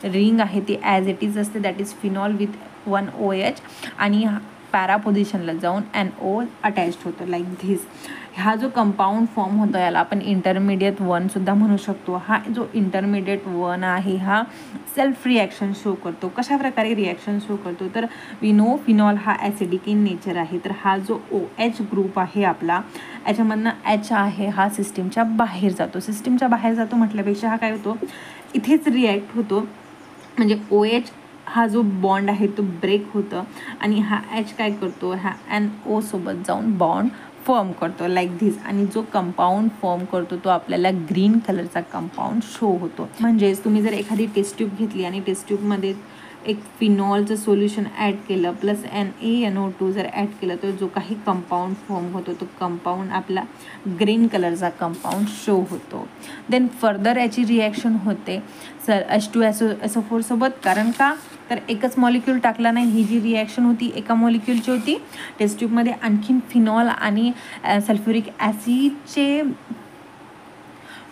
रिंग आहे ती ॲज इट इज असते, that is phenol with 1 OH, आणि पॅरा पोझिशनला जाऊन NO अटॅच्ड होतो लाईक धिस. हा जो कंपाऊंड फॉर्म होतो याला आपण इंटरमिडिएट 1 सुद्धा म्हणू शकतो. हा जो इंटरमिडिएट 1 आहे हा सेल्फ रिॲक्शन शो करतो. कशा प्रकारे रिॲक्शन शो करतो तर वी नो फिनॉल हा ॲसिडिक इन नेचर आहे. तर हा जो OH ग्रुप आहे आपला, याच्यामधनं H आहे हा सिस्टीमच्या बाहेर जातो. सिस्टीमच्या बाहेर जातो म्हटल्यापेक्षा हा काय होतो, इथेच रिॲक्ट होतो, म्हणजे OH हा जो बॉन्ड आहे तो ब्रेक होतं, आणि हा H काय करतो, हा NO सोबत जाऊन बॉन्ड फॉर्म करतो लाईक धिस. आणि जो कंपाऊंड फॉर्म करतो तो आपल्याला ग्रीन कलरचा कंपाऊंड शो होतो. म्हणजेच तुम्ही जर एखादी टेस्ट ट्यूब घेतली आणि टेस्ट ट्यूबमध्ये एक फिनॉलचं सोल्युशन ॲड केलं प्लस NaNO2 जर ॲड केलं तर जो काही कंपाऊंड फॉर्म होतो तो कंपाऊंड आपला ग्रीन कलरचा कंपाऊंड शो होतो. देन फर्दर याची रिॲक्शन होते H2SO4 सोबत. कारण का तर एकच मॉलिक्यूल टाकला नाही, ही जी रिॲक्शन होती एका मॉलिक्यूलची होती. टेस्ट ट्यूबमध्ये आणखीन फिनॉल आणि सल्फ्युरिक ॲसिडचे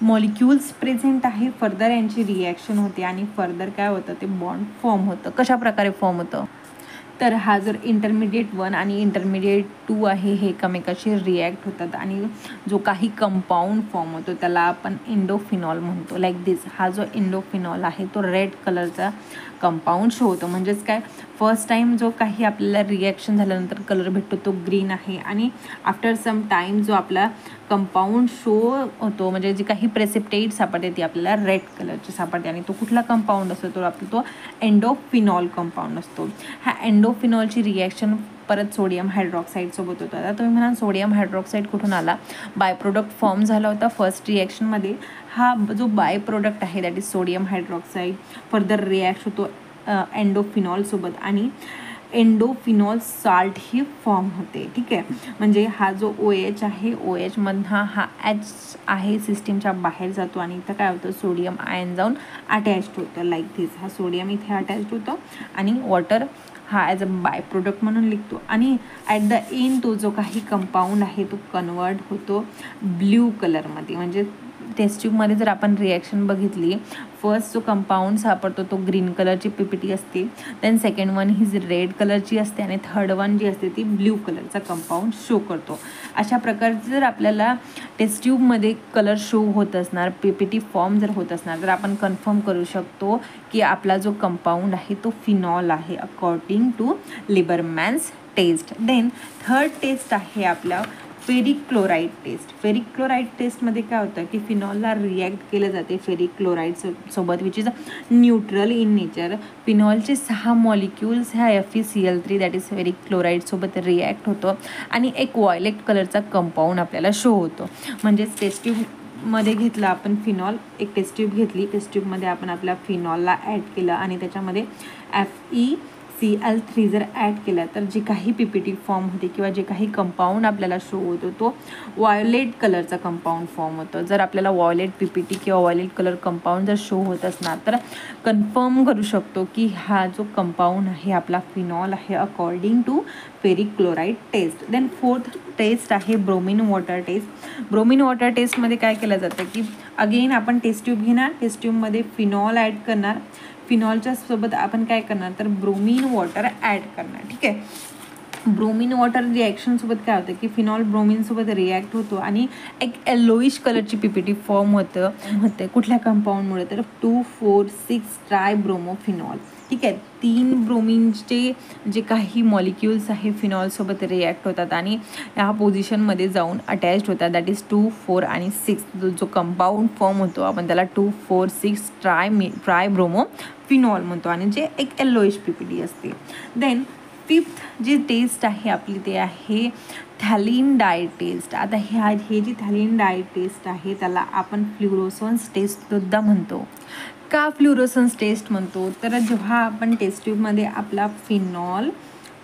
मॉलिक्युल्स प्रेझेंट आहे. फर्दर यांची रिॲक्शन होते, आणि फर्दर काय होतं ते बॉन्ड फॉर्म होतं. कशा प्रकारे फॉर्म होतं तर हा जर इंटरमिडिएट 1 आणि इंटरमिडिएट 2 आहे हे एकमेकाशी रिॲक्ट होतात, आणि जो काही कंपाऊंड फॉर्म होतो त्याला आपण इंडोफिनॉल म्हणतो लाईक दिस. हा जो इंडोफिनॉल आहे तो रेड कलरचा कंपाऊंड शो होतं. म्हणजेच काय, फर्स्ट टाईम जो काही आपल्याला रिॲक्शन झाल्यानंतर कलर भेटतो तो ग्रीन आहे आणि आफ्टर सम टाईम जो आपला कंपाऊंड शो होतो म्हणजे जी काही प्रेसिपिटेट सापडते ती आपल्याला रेड कलरची सापडते. आणि तो कुठला कंपाऊंड असतो, तो आपला तो एंडोफिनॉल कंपाऊंड असतो. ह्या एंडोफिनॉलची रिॲक्शन परत सोडियम हायड्रॉक्साईडसोबत होतं. आता तुम्ही म्हणाल सोडियम हायड्रॉक्साईड कुठून आला, बाय प्रोडक्ट फॉर्म झाला होता फर्स्ट रिॲक्शनमध्ये. हा जो बाय प्रोडक्ट आहे that is sodium hydroxide further react होतो एंडोफिनॉलसोबत आणि एंडोफिनॉल साल्ट ही फॉर्म होते. ठीक आहे, म्हणजे हा जो OH आहे, OH मधला हा H आहे सिस्टीमच्या बाहेर जातो आणि इथं काय होतं, सोडियम आयन जाऊन अटॅच्ड होतं लाईक धिस. हा सोडियम इथे अटॅच्ड होतं आणि वॉटर हा ॲज अ बाय प्रोडक्ट म्हणून लिखतो आणि ॲट द एंड तो जो काही कंपाऊंड आहे तो कन्वर्ट होतो ब्ल्यू कलरमध्ये. म्हणजे टेस्ट ट्यूबमध्ये जर आपण रिॲक्शन बघितली, फर्स्ट जो कंपाऊंड सापडतो तो ग्रीन कलरची PPT असते, देन सेकंड वन ही रेड कलरची असते आणि थर्ड वन जी असते ती ब्ल्यू कलरचा कंपाऊंड शो करतो. अशा प्रकारचे जर आपल्याला टेस्ट ट्यूबमध्ये कलर शो होत असणार, PPT फॉर्म जर होत असणार, तर आपण कन्फर्म करू शकतो की आपला जो कंपाऊंड आहे तो फिनॉल आहे according to Liebermann's test. Then third test आहे आपला ferric chloride test. Ferric chloride टेस्टमध्ये काय होतं की फिनॉलला रिॲक्ट केलं जाते फेरिक क्लोराईड सोबत which is neutral in nature. फिनॉलचे 6 मॉलिक्युल्स ह्या FeCl3 दॅट इज फेरिक क्लोराईडसोबत रिॲक्ट होतो आणि एक व्हायलेट कलरचा कंपाऊंड आपल्याला शो होतो. म्हणजेच टेस्ट ट्यूबमध्ये घेतलं आपण फिनॉल, एक टेस्ट ट्यूब घेतली, टेस्ट ट्यूबमध्ये आपण आपल्या फिनॉलला ॲड केलं आणि त्याच्यामध्ये FeCl3 जर ॲड केला तर जे काही PPT फॉर्म होते किंवा जे काही कंपाऊंड आपल्याला शो होतो तो व्हायोलेट कलरचा कंपाऊंड फॉर्म होतो. जर आपल्याला व्हायोलेट PPT किंवा व्हायोलेट कलर कंपाऊंड जर शो होत असणार तर कन्फर्म करू शकतो की हा जो कंपाऊंड आहे आपला फिनॉल आहे according to ferric chloride test. Then fourth test आहे bromine water test. Bromine water टेस्टमध्ये काय केलं जातं की अगेन आपण टेस्ट ट्यूब घेणार, टेस्ट ट्यूबमध्ये फिनॉल ॲड करणार, फिनॉलच्या सोबत आपण काय करणार तर ब्रोमिन वॉटर ॲड करणार. ठीक आहे, ब्रोमिन वॉटर रिॲक्शनसोबत काय होतं की फिनॉल ब्रोमिनसोबत रिॲक्ट होतो आणि एक येलोइश कलरची PPT फॉर्म होते कुठल्या कंपाऊंडमुळे तर 2,4,6 ट्रायब्रोमोफिनॉल. ठीक आहे, 3 ब्रोमिनचे जे काही मॉलिक्युल्स आहे फिनॉलसोबत रिॲक्ट होतात आणि ह्या पोझिशनमध्ये जाऊन अटॅच्ड होतात दॅट इज 2, 4 आणि 6. जो कंपाऊंड फॉर्म होतो आपण त्याला 2,4,6 ट्रायब्रोमोफिनॉल म्हणतो आणि जे एक येलोइश PPT असते. देन फिफ्थ जी टेस्ट आहे आपली ते आहे थॅलिन डाय टेस्ट. आता हे जी थॅलिन डाय टेस्ट आहे त्याला आपण फ्ल्युरोसन्स टेस्टसुद्धा म्हणतो. का फ्ल्युरोसन्स टेस्ट म्हणतो तर जेव्हा आपण टेस्ट ट्यूबमध्ये आपला फिनॉल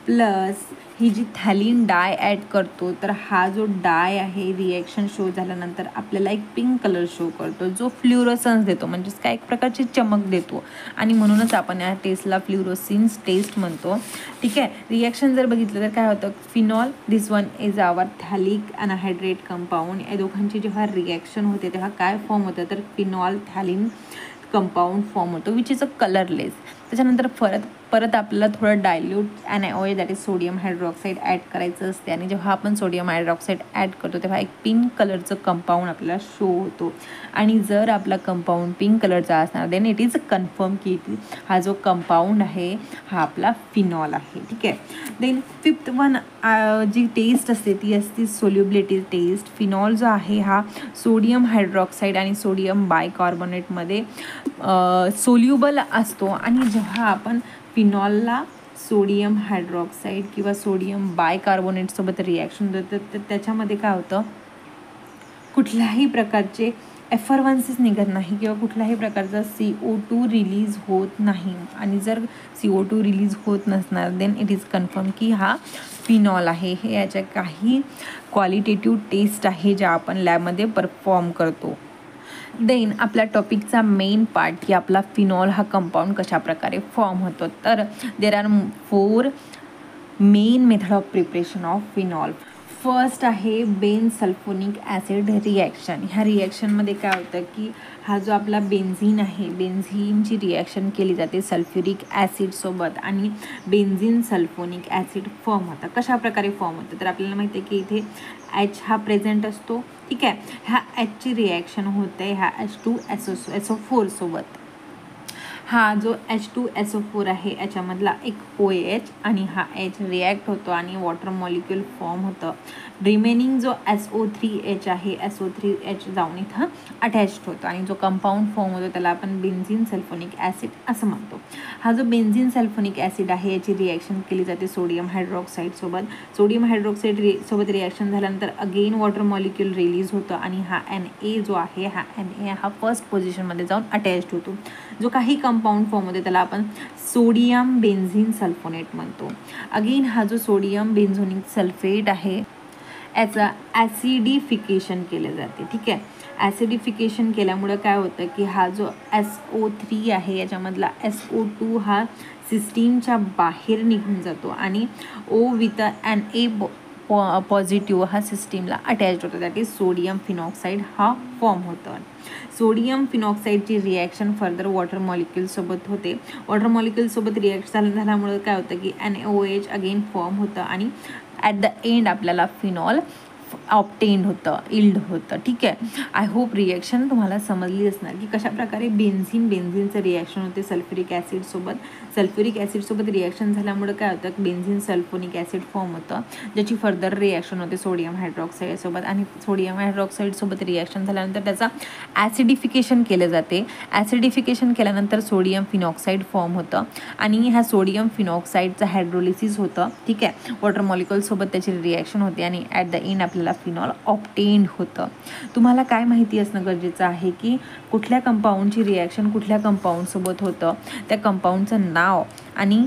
प्लस ही जी थॅलिन डाय ॲड करतो तर हा जो डाय आहे रिॲक्शन शो झाल्यानंतर आपल्याला एक पिंक कलर शो करतो जो फ्ल्युरोसन्स देतो, म्हणजेच काय एक प्रकारची चमक देतो आणि म्हणूनच आपण या टेस्टला फ्ल्युरोसन्स टेस्ट म्हणतो. ठीक आहे, रिॲक्शन जर बघितलं तर काय होतं, phenol this one is our phthalic anhydride compound. या दोघांची जेव्हा रिॲक्शन होते तेव्हा काय फॉर्म होतं तर फिनॉल थॅलिन कंपाऊंड फॉर्म होतो विच इज अ कलरलेस. त्याच्यानंतर परत आपल्याला थोडं dilute NaOH that is sodium hydroxide add करायचं असते आणि जेव्हा आपण सोडियम हायड्रॉक्साईड ॲड करतो तेव्हा एक पिंक कलरचं कंपाऊंड आपल्याला शो होतो आणि जर आपला कंपाऊंड पिंक कलरचा असणार देन इट इज कन्फर्म की हा जो कंपाऊंड आहे हा आपला फिनॉल आहे. ठीक आहे, देन फिफ्थ वन जी टेस्ट असते ती असते सोल्युबिलिटी टेस्ट. फिनॉल जो आहे हा सोडियम हायड्रॉक्साईड आणि सोडियम बायकार्बोनेटमध्ये सोल्युबल असतो आणि जेव्हा आपण फिनॉलला सोडियम हायड्रॉक्साईड किंवा सोडियम बायकार्बोनेटसोबत रिॲक्शन देतं तर त्याच्यामध्ये काय होतं, कुठल्याही प्रकारचे एफरवन्सेस निघत नाही किंवा कुठल्याही प्रकारचा CO2 रिलीज होत नाही आणि जर CO2 रिलीज होत नसणार देन इट इज कन्फर्म की हा फिनॉल आहे. हे याच्या काही क्वालिटेटिव्ह टेस्ट आहे ज्या आपण लॅबमध्ये परफॉर्म करतो. देन आपल्या टॉपिकचा मेन पार्ट की आपला फिनॉल हा कंपाऊंड कशा प्रकारे फॉर्म होतो. तर there are 4 main method of preparation of phenol. First आहे बेन सल्फोनिक ॲसिड रिॲक्शन. ह्या रिॲक्शनमध्ये काय होतं की हा जो आपला बेन्झीन आहे, बेन्झीनची रिॲक्शन केली जाते सल्फ्युरिक ॲसिडसोबत आणि बेन्झीन सल्फोनिक ॲसिड फॉर्म होतं. कशा प्रकारे फॉर्म होतं तर आपल्याला माहिती आहे की इथे H हा प्रेझेंट असतो. ठीक आहे, ह्या Hची रिॲक्शन होते ह्या H2SO4 सोबत हा जो H2SO4 आहे याच्यामधला एक OH आणि हा H रिॲक्ट होतो आणि वॉटर मॉलिक्यूल फॉर्म होतं. रिमेनिंग जो SO3H आहे SO3H जाऊन इथं अटॅच्ड होतो आणि जो कंपाऊंड फॉर्म होतो त्याला आपण बेन्झीन सल्फोनिक ॲसिड असं म्हणतो. हा जो बेन्झीन सल्फोनिक ॲसिड आहे याची रिॲक्शन केली जाते सोडियम हायड्रॉक्साईड सोबत. सोडियम हायड्रॉक्साईड सोबत रिॲक्शन झाल्यानंतर अगेन वॉटर मॉलिक्यूल रिलीज होतं आणि हा Na जो आहे हा Na हा फर्स्ट पोझिशनमध्ये जाऊन अटॅच्ड होतो. जो काही कंपाऊंड फॉर्म होते त्याला आपण सोडियम बेन्झीन सल्फोनेट म्हणतो. अगेन हा जो सोडियम बेन्झोनिक सल्फेट आहे याचं ॲसिडिफिकेशन केले जाते. ठीक आहे, ॲसिडिफिकेशन केल्यामुळं काय होतं की हा जो SO3 आहे याच्यामधला SO2 हा सिस्टीमच्या बाहेर निघून जातो आणि O विथ Na पॉझिटिव्ह हा सिस्टीमला अटॅच्ड होतो. दॅट इज सोडियम फिनॉक्साईड हा फॉर्म होतं. सोडियम फिनॉक्साईडची रिॲक्शन फर्दर वॉटर मॉलिक्यूलसोबत होते. वॉटर मॉलिक्यूलसोबत रिॲक्ट झाल्यामुळे काय होतं की NaOH अगेन फॉर्म होतं आणि ॲट द एंड आपल्याला फिनॉल ऑप्टेंड होतं, इल्ड होतं. ठीक आहे, आय होप रिॲक्शन तुम्हाला समजली असणार की कशाप्रकारे बेन्झीनचं रिॲक्शन होते सल्फ्युरिक ॲसिडसोबत रिॲक्शन झाल्यामुळे काय होतं बेन्झीन सल्फोनिक ॲसिड फॉर्म होतं, ज्याची फर्दर रिॲक्शन होते सोडियम हायड्रॉक्साईडसोबत आणि सोडियम हायड्रॉक्साईडसोबत रिॲक्शन झाल्यानंतर त्याचा ॲसिडिफिकेशन केले जाते. ॲसिडिफिकेशन केल्यानंतर सोडियम फिनॉक्साईड फॉर्म होतं आणि ह्या सोडियम फिनॉक्साईडचं हायड्रोलिसिस होतं. ठीक आहे, वॉटर मॉलिक्यूलसोबत त्याची रिॲक्शन होते आणि ॲट द एंड आपल्याला फिनॉल ऑप्टेंड होतं. तुम्हाला काय माहिती असणं गरजेचं आहे की कुठल्या कंपाऊंडची रिॲक्शन कुठल्या कंपाऊंडसोबत होतं, त्या कंपाऊंडचं नाव आणि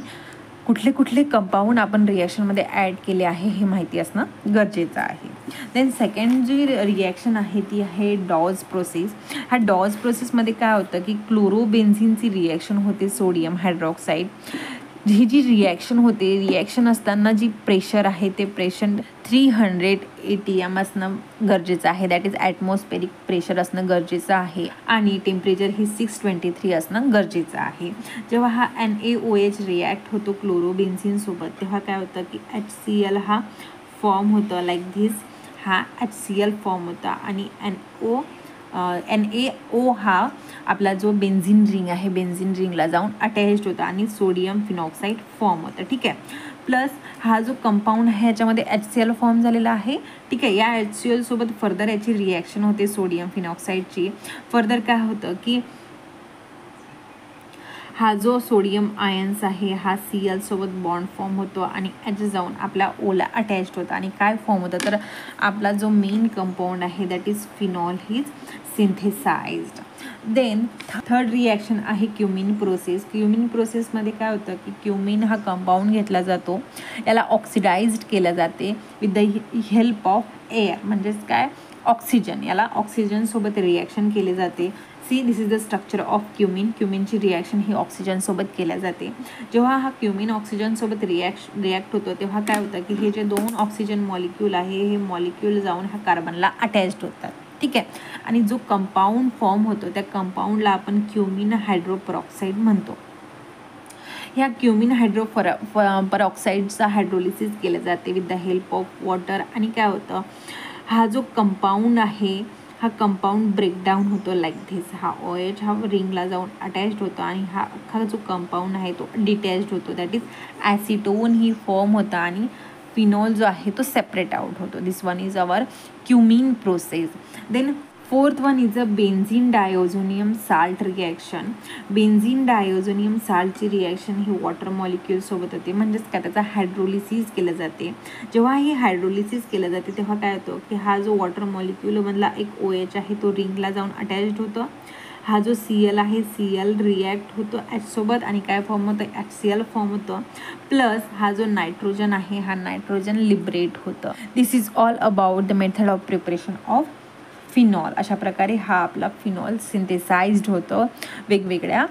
कुठले कंपाऊंड आपण रिॲक्शनमध्ये ॲड केले आहे हे माहिती असणं गरजेचं आहे. देन सेकंड जी रिॲक्शन आहे ती आहे डॉज प्रोसेस. ह्या डॉज प्रोसेसमध्ये काय होतं की क्लोरोबेन्झीनची रिॲक्शन होते सोडियम हायड्रॉक्साईड. ही जी रिॲक्शन होते, रिॲक्शन असताना जी प्रेशर आहे ते प्रेशर 300 ATM असणं गरजेचं आहे. दॅट इज ॲटमॉस्फेरिक प्रेशर असणं गरजेचं आहे आणि टेम्परेचर हे 623 असणं गरजेचं आहे. जेव्हा हा NaOH रिॲक्ट होतो क्लोरोबेन्झीनसोबत तेव्हा काय होतं की HCl हा फॉर्म होतं लाईक धिस. हा HCl फॉर्म होता आणि NaO हा आपला जो बेन्झीन रिंग आहे बेन्झीन रिंगला जाऊन अटॅच्ड होता आणि सोडियम फिनॉक्साईड फॉर्म होतं. ठीक आहे, प्लस हा जो कंपाऊंड आहे याच्यामध्ये HCl फॉर्म झालेला आहे. ठीक आहे, या HCl सोबत फर्दर याची रिॲक्शन होते सोडियम फिनॉक्साईडची. फर्दर काय होतं की हा जो सोडियम आयन्स आहे हा Cl सोबत बॉन्ड फॉर्म होतो आणि H जाऊन आपल्या ओला अटॅच्ड होतं आणि काय फॉर्म होतं तर आपला जो मेन कंपाऊंड आहे that is phenol is synthesised. Then third reaction आहे क्युमिन प्रोसेस. क्युमिन प्रोसेसमध्ये काय होतं की क्युमिन हा कंपाऊंड घेतला जातो, याला ऑक्सिडाइज्ड केलं जाते with the help of air, म्हणजेच काय ऑक्सिजन. याला ऑक्सिजनसोबत रिॲक्शन केले जाते. See this is the structure of क्युमिनची रिॲक्शन ही ऑक्सिजनसोबत केल्या जाते. जेव्हा हा क्युमिन ऑक्सिजनसोबत रिॲक्ट होतो तेव्हा काय होतं की हे जे 2 ऑक्सिजन मॉलिक्यूल आहे हे मॉलिक्यूल जाऊन ह्या कार्बनला अटॅच्ड होतात. ठीक आहे, आणि जो कंपाऊंड फॉर्म होतो त्या कंपाऊंडला आपण क्युमिन हायड्रोपरऑक्साईड म्हणतो. ह्या क्युमिन हायड्रोपरऑक्साईडचा हायड्रोलिसिस केलं जाते with the help of water आणि काय होतं हा जो कंपाऊंड आहे हा कंपाऊंड ब्रेकडाऊन होतो लाईक धिस. हा OH हा रिंगला जाऊन अटॅच्ड होतो आणि हा अख्खा जो कंपाऊंड आहे तो डिटॅच्ड होतो. दॅट इज ॲसिटोन ही फॉर्म होता आणि फिनॉल जो आहे तो सेपरेट आउट होतो. This one is our cumene process. Then fourth one is a benzene diazonium salt reaction. Benzene diazonium साल्टची रिॲक्शन ही वॉटर मॉलिक्यूलसोबत होते, म्हणजेच काय त्याचा हायड्रोलिसिस केलं जाते. जेव्हा ही हायड्रोलिसिस केलं जाते तेव्हा काय होतं की हा जो वॉटर मॉलिक्यूलमधला एक OH आहे तो रिंगला जाऊन अटॅच्ड होतो. हा जो Cl आहे Cl रिॲक्ट होतो H सोबत आणि काय फॉर्म होतं HCl फॉर्म होतं. प्लस हा जो नायट्रोजन आहे हा नायट्रोजन लिबरेट होतं. This is all about the method of preparation of phenol. अशा प्रकारे हा आपला फिनॉल सिंथेसाइज्ड होतं वेगवेगळ्या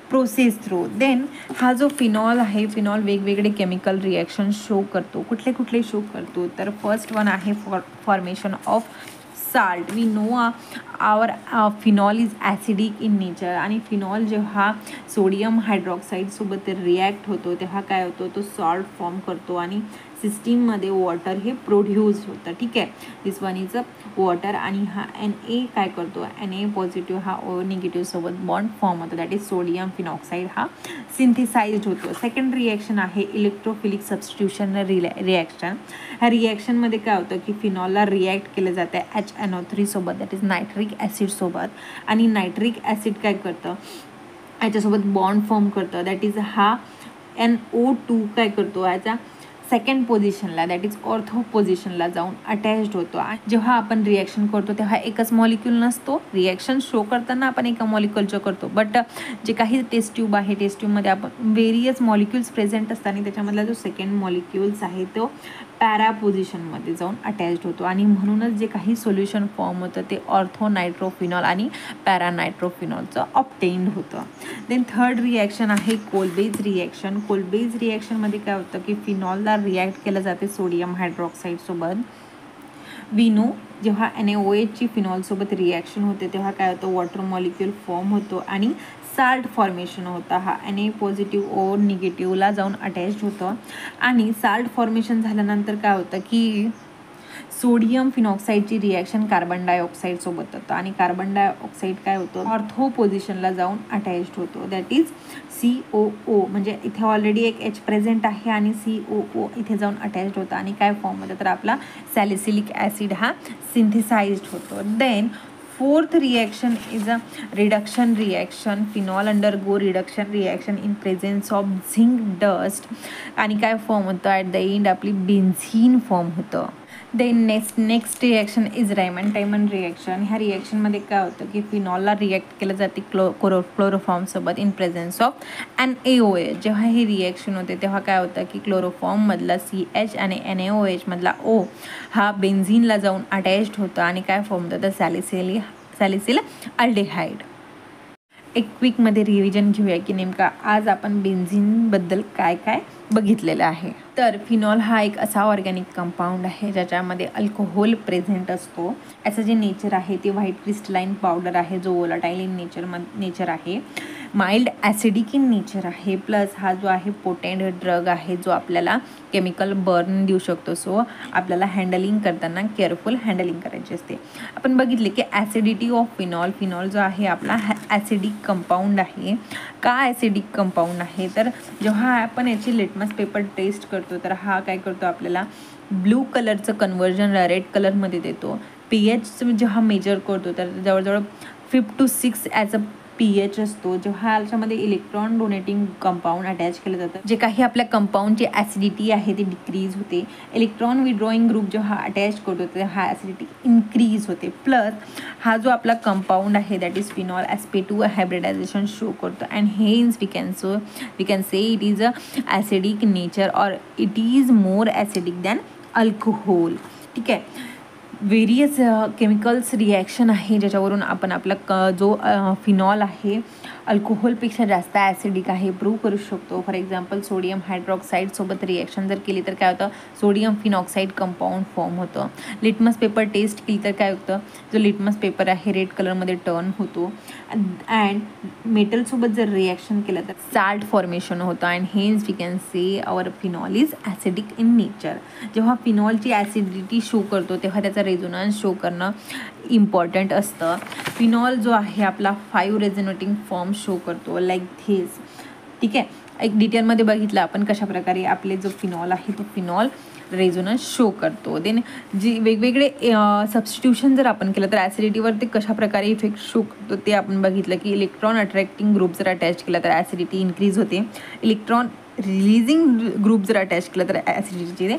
प्रोसेस थ्रू. देन हा जो फिनॉल आहे फिनॉल वेगवेगळे केमिकल रिॲक्शन शो करतो. कुठले शो करतो तर फर्स्ट वन आहे formation of salt. We know our phenol is acidic in nature आणि फिनॉल जेव्हा सोडियम हायड्रॉक्साईड सोबत रिॲक्ट होतो तेव्हा काय होतो, तो सॉल्ट फॉर्म करतो आणि सिस्टीममध्ये वॉटर हे प्रोड्यूस होतं. ठीक आहे, दिस वन इज अ वॉटर. आणि हा Na काय करतो, Na पॉझिटिव्ह हा O निगेटिव्ह सोबत बॉन्ड फॉर्म होतो, दॅट इज सोडियम फिनॉक्साईड हा सिंथेसाइज्ड होतो. सेकंड रिॲक्शन आहे इलेक्ट्रोफिलिक सबस्टिट्यूशन रिॲक्शन. ह्या रिॲक्शनमध्ये काय होतं की फिनॉलला रिॲक्ट केलं जातं HNO3 सोबत, दॅट इज नायट्रिक ॲसिड सोबत. आणि नायट्रिक ॲसिड काय करतं, याच्यासोबत बॉन्ड फॉर्म करतं, दॅट इज हा NO2 काय करतो, याचा सेकंड पोझिशनला दॅट इज ऑर्थो पोझिशनला जाऊन अटॅच्ड होतो. जेव्हा आपण रिॲक्शन करतो तेव्हा एकच मॉलिक्यूल नसतो. रिॲक्शन शो करताना आपण एका मॉलिक्यूलचं करतो, बट जे काही टेस्ट ट्यूब आहे, टेस्ट ट्यूबमध्ये आपण व्हेरियस मॉलिक्यूल्स प्रेझेंट असतात आणि त्याच्यामधला जो सेकंड मॉलिक्यूल्स आहे तो पॅरा पोझिशनमध्ये जाऊन अटॅच्ड होतो आणि म्हणूनच जे काही सोल्युशन फॉर्म होतं ते ऑर्थो नायट्रोफिनॉल आणि पॅरा नायट्रोफिनॉलचं ऑब्टेन्ड होतं. देन थर्ड रिॲक्शन आहे कोलबेज रिॲक्शन. कोलबेज रिॲक्शनमध्ये काय होतं की फिनॉलला रिॲक्ट केलं जाते सोडियम हायड्रॉक्साईड सोबत. विनो जेव्हा NaOH ची फिनॉलसोबत रिॲक्शन होते तेव्हा काय होतं, वॉटर मॉलिक्यूल फॉर्म होतो आणि साल्ट फॉर्मेशन होतं. हा Na पॉझिटिव्ह O निगेटिव्हला जाऊन अटॅच्ड होतं आणि साल्ट फॉर्मेशन झाल्यानंतर काय होतं की सोडियम फिनॉक्साईडची रिॲक्शन कार्बन डायऑक्साईड सोबत होतं आणि कार्बन डायऑक्साईड काय होतं, ऑर्थो पोझिशनला जाऊन अटॅच्ड होतो, दॅट इज COO. म्हणजे इथे ऑलरेडी एक H प्रेझेंट आहे आणि COO इथे जाऊन अटॅच्ड होतं आणि काय फॉर्म होतं, तर आपला सॅलिसिलिक ॲसिड हा सिंथेसाइज्ड होतो. Then fourth reaction is a reduction reaction. Phenol undergo reduction reaction in presence of zinc dust आणि काय फॉर्म होतं, ॲट द एंड आपली बेन्झीन फॉर्म होतं. Then next reaction is Reimer Tiemann reaction. ह्या रिॲक्शनमध्ये काय होतं की फिनॉलला रिॲक्ट केलं जाते क्लोरोफॉर्मसोबत इन प्रेझेन्स ऑफ NaOH. जेव्हा हे रिॲक्शन होते तेव्हा काय होतं की क्लोरोफॉर्ममधला CH आणि NaOH मधला O हा बेन्झीनला जाऊन अटॅच्ड होतं आणि काय फॉर्म होतं, तर सॅलिसिल अल्डेहाइड. एक क्विकमध्ये रिव्हिजन घेऊया की नेमका आज आपण बेन्झीनबद्दल काय काय बघितलेलं आहे. तर फिनॉल हा एक असा ऑर्गॅनिक कंपाऊंड आहे ज्याच्यामध्ये अल्कोहोल प्रेझेंट असतो. याचं जे नेचर आहे ते व्हाईट क्रिस्टलाइन पावडर आहे, जो वोलाटाईल इन नेचर आहे, माइल्ड ॲसिडिक इन नेचर आहे, प्लस हा जो आहे पोटेंट ड्रग आहे जो आपल्याला केमिकल बर्न देऊ शकतो. सो आपल्याला हँडलिंग करताना केअरफुल हँडलिंग करायची असते. आपण बघितले की ॲसिडिटी ऑफ फिनॉल जो आहे आपला ॲसिडिक कंपाऊंड आहे. का ॲसिडिक कंपाऊंड आहे, तर जेव्हा आपण याची लिटमस पेपर टेस्ट करतो तर हा काय करतो, आपल्याला ब्लू कलरचं कन्वर्जन रेड कलरमध्ये देतो. pH जेव्हा मेजर करतो तर जवळजवळ 5 to 6 ॲज अ pH असतो. जेव्हा याच्यामध्ये इलेक्ट्रॉन डोनेटिंग कंपाऊंड अटॅच केलं जातं, जे काही आपल्या कंपाऊंडची ॲसिडिटी आहे ती डिक्रीज होते. इलेक्ट्रॉन विड्रॉईंग ग्रुप जेव्हा अटॅच करतो तर हा ॲसिडिटी इन्क्रीज होते. प्लस हा जो आपला कंपाऊंड आहे that is phenol sp2 hybridisation show करतो and hence we can say it is a acidic nature or it is more acidic than alcohol. ठीक आहे, व्हेरियस केमिकल्स रिॲक्शन आहे ज्याच्यावरून आपण आपला जो फिनॉल आहे अल्कोहोलपेक्षा जास्त ॲसिडिक आहे प्रूव्ह करू शकतो. फॉर एक्झाम्पल सोडियम हायड्रॉक्साईडसोबत रिॲक्शन जर केली तर काय होतं, सोडियम फिनॉक्साईड कंपाऊंड फॉर्म होतं. लिटमस पेपर टेस्ट केली तर काय होतं, जो लिटमस पेपर आहे रेड कलरमध्ये टर्न होतो अँड मेटलसोबत जर रिॲक्शन केलं तर साल्ट फॉर्मेशन होतं and hence we can say our phenol is acidic in nature. जेव्हा फिनॉलची ॲसिडिटी शो करतो तेव्हा त्याचा रेझोनन्स शो करणं इम्पॉर्टंट असतं. फिनॉल जो आहे आपला 5 रेझोनेटिंग फॉर्म शो करतो लाईक धिस. ठीक आहे, एक डिटेलमध्ये बघितलं आपण कशाप्रकारे आपले जो फिनॉल आहे तो फिनॉल रेझोनन्स शो करतो. देन जी वेगवेगळे सबस्टिट्यूशन जर आपण केलं तर ॲसिडिटीवर ते कशाप्रकारे इफेक्ट शो करतो ते आपण बघितलं की इलेक्ट्रॉन अट्रॅक्टिंग ग्रुप जर अटॅच केला तर ॲसिडिटी इन्क्रीज होते. इलेक्ट्रॉन रिलीजिंग ग्रुप जर अटॅच केला तर ॲसिडिटी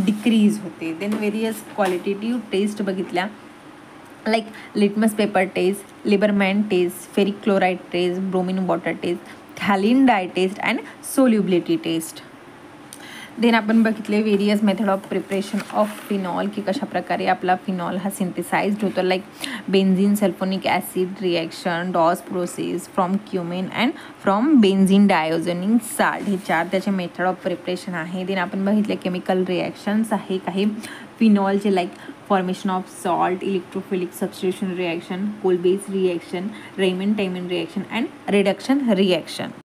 डिक्रीज होते. देन व्हेरियस क्वालिटेटिव्ह टेस्ट बघितल्या like litmus paper test, Liebermann test, ferric chloride test, bromine water test, phthalein dye test and solubility test. Then आपण बघितले various method of preparation of phenol, की कशा प्रकारे आपला phenol हा synthesized होतो, like benzene sulfonic acid reaction, डॉस process, from cumene and from benzene diazonium salt. हे 4 त्याचे मेथड ऑफ प्रिपरेशन आहे. देन आपण बघितले केमिकल रिॲक्शन्स आहे काही फिनॉलचे, like formation of salt, electrophilic substitution reaction, Kolbe's reaction, Reimer Tiemann reaction and reduction reaction.